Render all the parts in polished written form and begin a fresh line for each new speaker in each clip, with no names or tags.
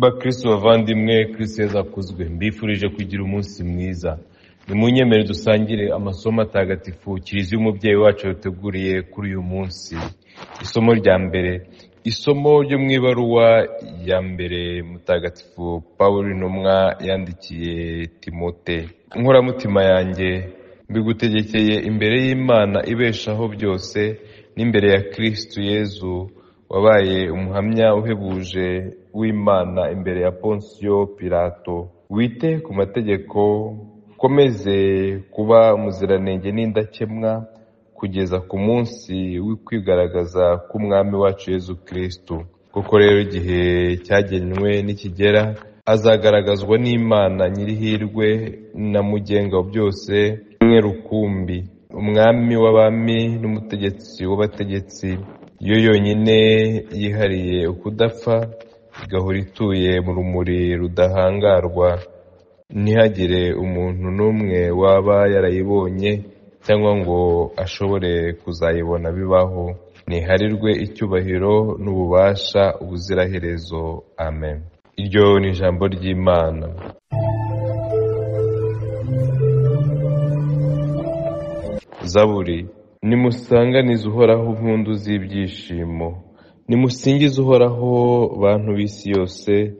Bakristo bavandimwe, Kristo Yesu akuzwe. Mbifurije kugira umunsi mwiza. Nimunyemere dusangire amasomo atagatifu Kiliziya umubyeyi wacu yateguriye kuri uyu munsi. Isomo rya mbere, isomo ryo mu ibaruwa ya mbere mutagatifu Pawulo intumwa yandikiye Timote. Inkoramutima yanjye mbigutegekeye imbere y'Imana ibeshaho byose n'imbere ya Kristo Yesu wabaye umuhamya uhebuje w'Imana imbere ya Ponsiyo Pilato. Wite ku mategeko, ukomeze kuba umuziranenge n'indakemwa kugeza ku munsi w'ukwigaragaza k'Umwami wacu Yesu Kristo. Kuko rero igihe cyagenwe nikigera, azagaragazwa n'Imana nyirihirwe na mugenga wa byose, umwe rukumbi, umwami w'abami n'umutegetsi w'abategetsi, yo yonyine yihariye ukudapfa, igahora ituye mu rumuri rudahangarwa. Ntihagire umuntu n'umwe waba yarayibonye cyangwa ngo ashobore kuzayibona bibaho. Niharirwe icyubahiro n'ububasha ubuziraherezo. Amen. Iryo ni ijambo ry'Imana. Zaburi. Nimusanganize Uhoraho impundu z'ibyishimo, nimusingize Uhoraho bantu b'isi yose,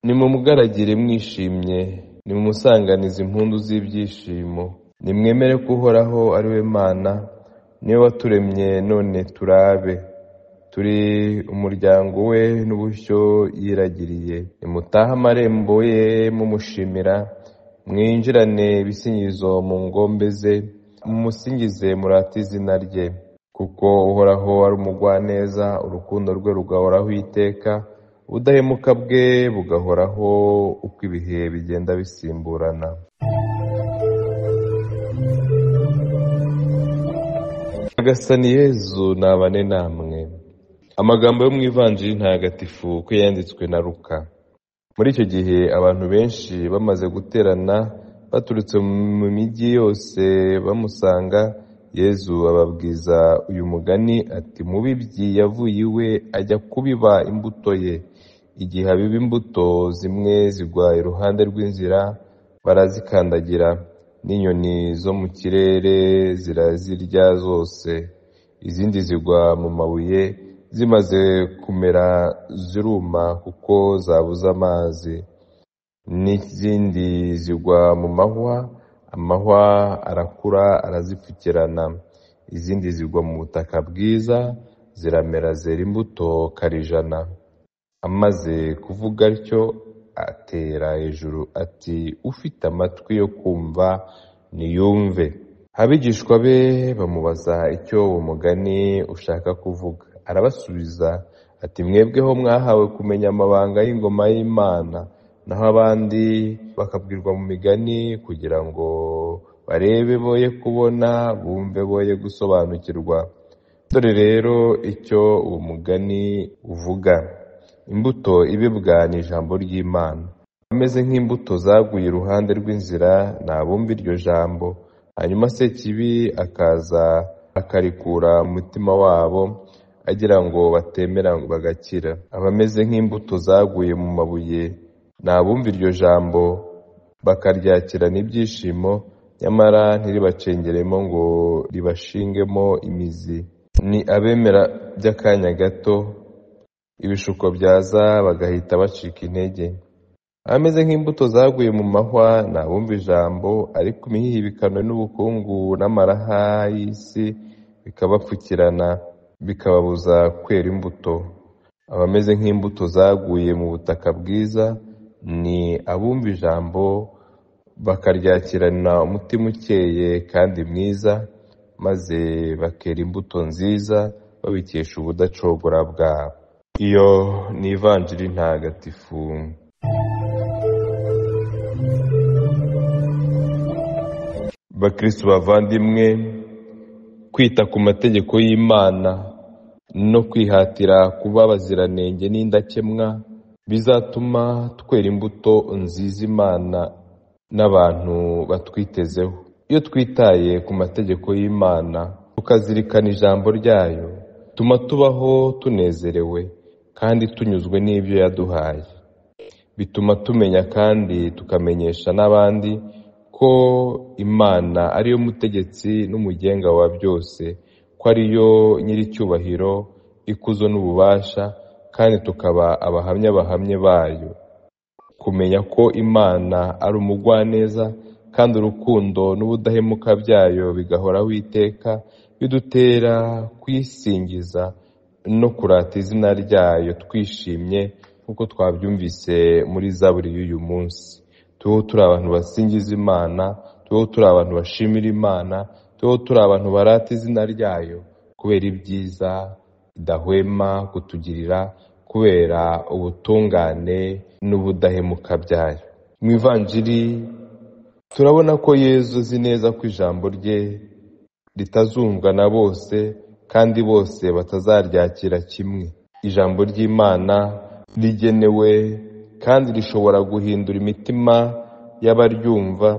nimumugaragire mwishimye, nimumusanganize impundu z'ibyishimo. Nimwemere ko Uhoraho ari we Mana, niwe waturemye none turabe, turi umuryango we n'ubushyo yiragiriye. Nimutahe amarembo ye mumushimira, mwinjirane ibisingizo mu ngombe ze, mumusingize murate izina rye. Kuko Uhoraho ari umugwaneza, urukundo rwe rugahoraho iteka, ubudahemuka bwe bugahoraho uko ibihe bigenda bisimburana. Nyagasani Yezu nabane namwe. Amagambo yo mu Ivanjili ntagatifu uko yanditswe na Luka. Muri icyo gihe abantu benshi bamaze guterana baturutse mu mijyi yose bamusanga, Yezu ababwiza uyu mugani ati, umubibyi yavuye iwe ajya kubiba imbuto ye. Igihe abiba imbuto, zimwe zigwa iruhande rw'inzira, barazikandagira, n'inyoni zo mu kirere zirazirya zose. Izindi zigwa mu mabuye, zimaze kumera ziruma kuko zabuze amazi. N'izindi zigwa mu mahwa, amahwa arakura arazipfukirana. Izindi zigwa mu butaka bwiza, ziramera zera imbuto karijana. Amaze kuvuga atyo, atera hejuru ati, ufite amatwi yo kumva niyumve. Abigishwa be bamubaza icyo uwo mugani ushaka kuvuga. Arabasubiza ati, mwebweho mwahawe kumenya amabanga y'ingoma y'Imana, naho abandi bakabwirwa mu migani kugira ngo barebe boye kubona, bumve boye gusobanukirwa. Dore rero icyo uwo mugani uvuga. Imbuto ibibwa ni ijambo ry'Imana. Ameze nk'imbuto zaguye iruhande rw'inzira ni abumva iryo jambo, hanyuma Sekibi akaza akarikura mu mutima wabo, agira ngo batemera bagakira. Abameze nk'imbuto zaguye mu mabuye ni abumva iryo jambo bakaryakirana ibyishimo, nyamara ntiribacengeremo ngo ribashingemo imizi. Ni abemera by'akanya gato, ibishuko byaza bagahita bacika intege. Abameze nk'imbuto zaguye mu mahwa ni abumva ijambo, ariko imihihibikano n'ubukungu n'amaraha y'isi bikabapfukirana, bikababuza kwera imbuto. Abameze nk'imbuto zaguye mu butaka bwiza ni abumva ijambo bakaryakirana umutima ukeye kandi mwiza, maze bakera imbuto nziza babikesha ubudacogora bwabo. Iyo ni Ivanjili ntagatifu. Bakristo bavandimwe, kwita ku mategeko y'Imana no kwihatira kuba abaziranenge n'indakemwa bizatuma twera imbuto nziza Imana n'abantu batwitezeho. Iyo twitaye ku mategeko y'Imana tukazirikana ijambo ryayo, tuma tubaho tunezerewe kandi tunyuzwe n'ibyo yaduhaye. bituma tumenya kandi tukamenyesha n'abandi ko Imana ariyo mutegetsi n'umugenga wa byose, ko ariyo nyir'icyubahiro, ikuzo n'ububasha, kandi tukaba abahamya bahamye bayo. Kumenya ko Imana ari umugwaneza kandi urukundo n'ubudahemuka byayo bigahoraho iteka, bidutera kuyisingiza no kurata izina ryayo twishimye, nk'uko twabyumvise muri Zaburi y'uyu munsi. Tubeho turi abantu basingiza Imana, tubeho turi abantu bashimira Imana, tubeho turi abantu barata izina ryayo kubera ibyiza idahwema kutugirira, kubera ubutungane n'ubudahemuka byayo. Mu Ivanjiri turabona ko Yezu azi neza ko ijambo rye ritazumvwa na bose kandi bose batazaryakira kimwe. Ijambo ry'Imana rigenewe kandi rishobora guhindura imitima y'abaryumva,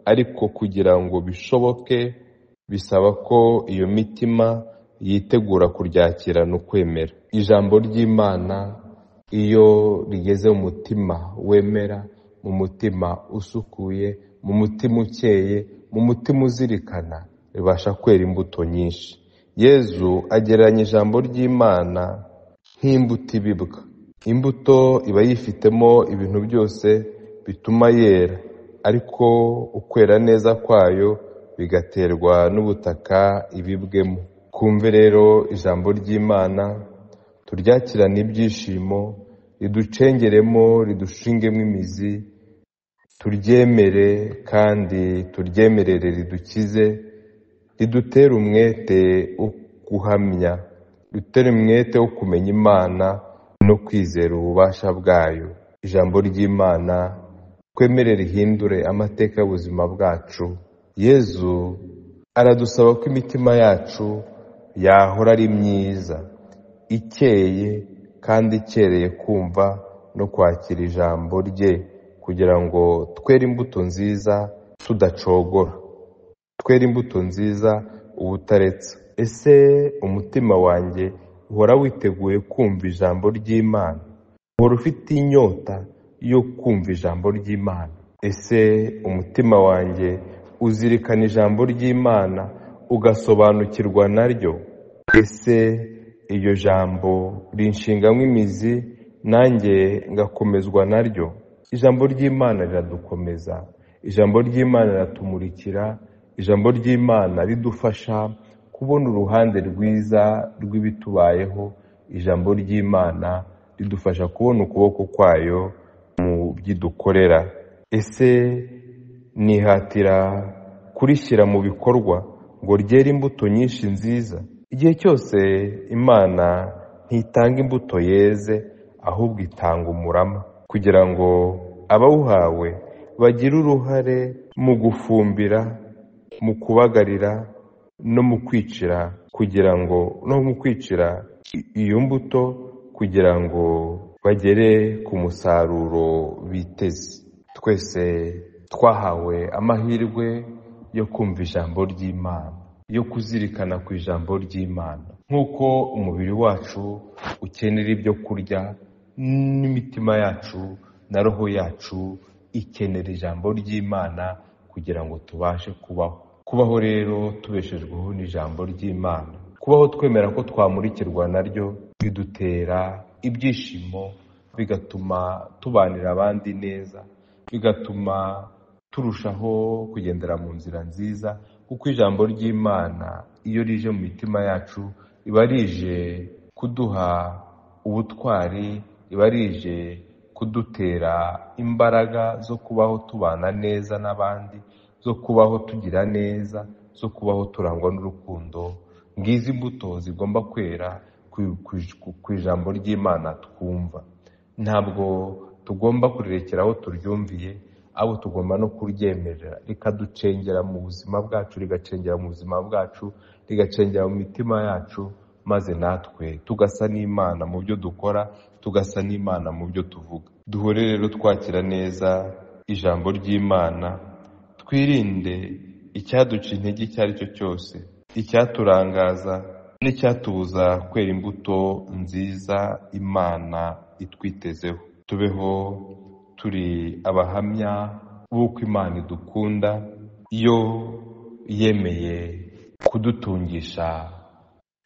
ariko kugira ngo bishoboke bisaba ko iyo mitima yitegura kuryakirana ukwemera. Ijambo ry'Imana iyo rigeze mu mutima wemera, mu mutima usukuye, mu mutima ukeye, mu mutima uzirikana, ribasha kwera imbuto nyinshi. Yezu agereranya ijambo ry'Imana nk'imbuto ibibwa. Imbuto iba yifitemo ibintu byose bituma yera, ariko ukwera neza kwayo bigaterwa n'ubutaka ibibwemo. Kumve rero ijambo ry'Imana, turyakirane ibyishimo, riducengeremo, ridushingemo imizi, turyemere kandi turyemerere ridukize, ridutere umwete wo guhamya, ridutere umwete wo kumenya Imana no kwizera ububasha bwayo. Ijambo ry'Imana twemere rihindure amateka y'ubuzima bwacu. Yezu aradusaba ko imitima yacu yahora ari myiza, ikeye kandi ikereye kumva no kwakira ijambo rye, kugira ngo twere imbuto nziza tudacogora, twere imbuto nziza ubutaretse. Ese umutima wanjye uhora witeguye kumva ijambo ry'Imana? Uhora ufite inyota yo kumva ijambo ry'Imana? Ese umutima wanjye uzirikana ijambo ry'Imana ugasobanukirwa naryo? Ese iryo jambo rinshingamo imizi nanjye ngakomezwa naryo? Ijambo ry'Imana riradukomeza, ijambo ry'Imana riratumurikira, ijambo ry'Imana ridufasha kubona uruhande rwiza rw'ibitubayeho. Ijambo ry'Imana ridufasha kubona ukuboko kwayo mu byidukorera. Ese nihatira kurishyira mu bikorwa ngo ryere imbuto nyinshi nziza? Igihe cyose Imana ntitanga imbuto yeze, ahubwo itanga umurama, kugira ngo abawuhawe bagire uruhare mu gufumbira, mu kubagarira no mu kwicira, iyo mbuto, kugira ngo bagere ku musaruro biteze. Twese twahawe amahirwe yo kumva ijambo ry'Imana, yo kuzirikana ku ijambo ry'Imana. Nk'uko umubiri wacu ukenera ibyo kurya, n'imitima yacu na roho yacu ikenera ijambo ry'Imana kugira ngo tubashe kubaho rero tubeshejweho n'ijambo ry'Imana. Kubaho twemera ko twamurikirwa naryo bidutera ibyishimo, bigatuma tubanira abandi neza, bigatuma turushaho kugendera mu nzira nziza, kuko ijambo ry'Imana iyo rije mu mitima yacu riba rije kuduha ubutwari, riba rije kudutera imbaraga zo kubaho tubana neza n'abandi, zo kubaho tugira neza, zo kubaho turangwa n'urukundo. Ngizi imbuto zigomba kwera ku ijambo ry'Imana twumva. Ntabwo tugomba kurirekera aho turyumviye, abo tugomba no kuryemerera rikaducengera mu buzima bwacu, rigacengera mu buzima bwacu, rigacengera mu mitima yacu, maze natwe tugasa n'Imana mu byo dukora, tugasa n'Imana mu byo tuvuga. Duhore rero twakira neza ijambo ry'Imana, twirinde icyaduca intege icyo ari cyo cyose, icyaturangaza n'icyatubuza kwera imbuto nziza Imana itwitezeho. Tubeho turi abahamya b'uko Imana idukunda iyo yemeye kudutungisha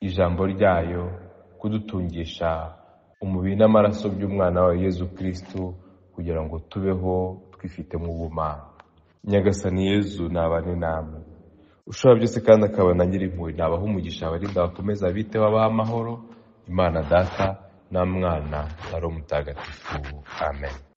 ijambo ryayo, kudutungisha umubiri n'amaraso by'umwana wayo Yezu Kristo, kugira ngo tubeho twifite mu bumana. Nyagasani Yezu nabane namwe, ushobora byose kandi akaba na nyir'impuhwe, nabaha umugisha abarinda bakomeza biteho abaha amahoro, Imana Data na Mwana na Roho Mutagatifu. Amen.